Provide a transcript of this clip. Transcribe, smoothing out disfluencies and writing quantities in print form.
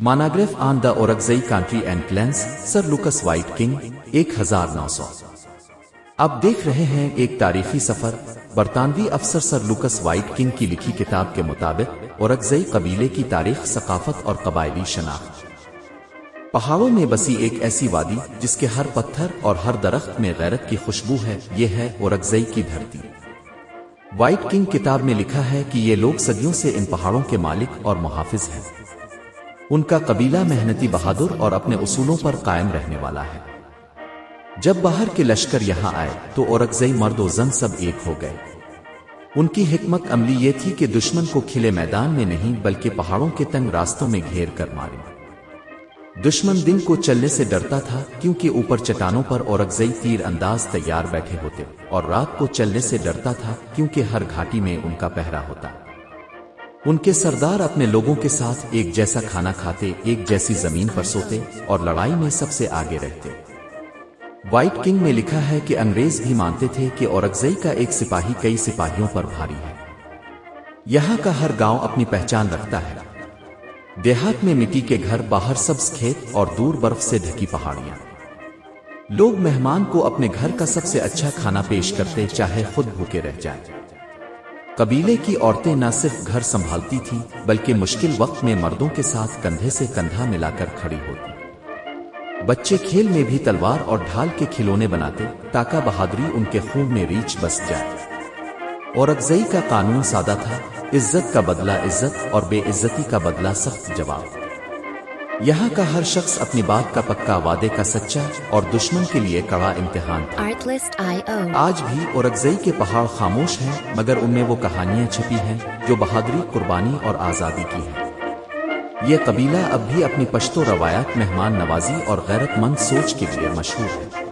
Monograph on the Orakzai Country and Clans, sir Lucas White King 1900। अब देख रहे हैं एक तारीखी सफर। बरतानवी अफसर सर लुकस वाइट किंग की लिखी किताब के मुताबिक ओरकजई कबीले की तारीख, सकाफत और कबायली शनाख्त। पहाड़ों में बसी एक ऐसी वादी जिसके हर पत्थर और हर दरख्त में गैरत की खुशबू है, ये है ओरकजई की धरती। वाइट किंग किताब में लिखा है कि ये लोग सदियों से इन पहाड़ों के मालिक और मुहाफिज हैं। उनका कबीला मेहनती, बहादुर और अपने उसूलों पर कायम रहने वाला है। जब बाहर के लश्कर यहाँ आए तो ओरकजई मर्द व जन सब एक हो गए। उनकी हिकमत अमली ये थी कि दुश्मन को खिले मैदान में नहीं बल्कि पहाड़ों के तंग रास्तों में घेर कर मारे। दुश्मन दिन को चलने से डरता था क्योंकि ऊपर चट्टानों पर ओरकजई तीर अंदाज तैयार बैठे होते, और रात को चलने से डरता था क्योंकि हर घाटी में उनका पहरा होता। उनके सरदार अपने लोगों के साथ एक जैसा खाना खाते, एक जैसी जमीन पर सोते और लड़ाई में सबसे आगे रहते। वाइट किंग में लिखा है कि अंग्रेज भी मानते थे कि ओरकजई का एक सिपाही कई सिपाहियों पर भारी है। यहाँ का हर गांव अपनी पहचान रखता है। देहात में मिट्टी के घर, बाहर सब्ज खेत और दूर बर्फ से ढकी पहाड़ियां। लोग मेहमान को अपने घर का सबसे अच्छा खाना पेश करते, चाहे खुद भूखे रह जाए। कबीले की औरतें न सिर्फ घर संभालती थीं बल्कि मुश्किल वक्त में मर्दों के साथ कंधे से कंधा मिलाकर खड़ी होती। बच्चे खेल में भी तलवार और ढाल के खिलौने बनाते ताकि बहादुरी उनके खून में रीछ बस जाए। ओरकजई का कानून सादा था, इज्जत का बदला इज्जत और बेइज्जती का बदला सख्त जवाब। यहाँ का हर शख्स अपनी बात का पक्का, वादे का सच्चा और दुश्मन के लिए कड़ा इम्तिहान था। आज भी ओरकजई के पहाड़ खामोश हैं, मगर उनमें वो कहानियां छिपी हैं जो बहादुरी, कुर्बानी और आज़ादी की है। ये कबीला अब भी अपनी पश्तो रवायात, मेहमान नवाजी और गैरतमंद सोच के लिए मशहूर है।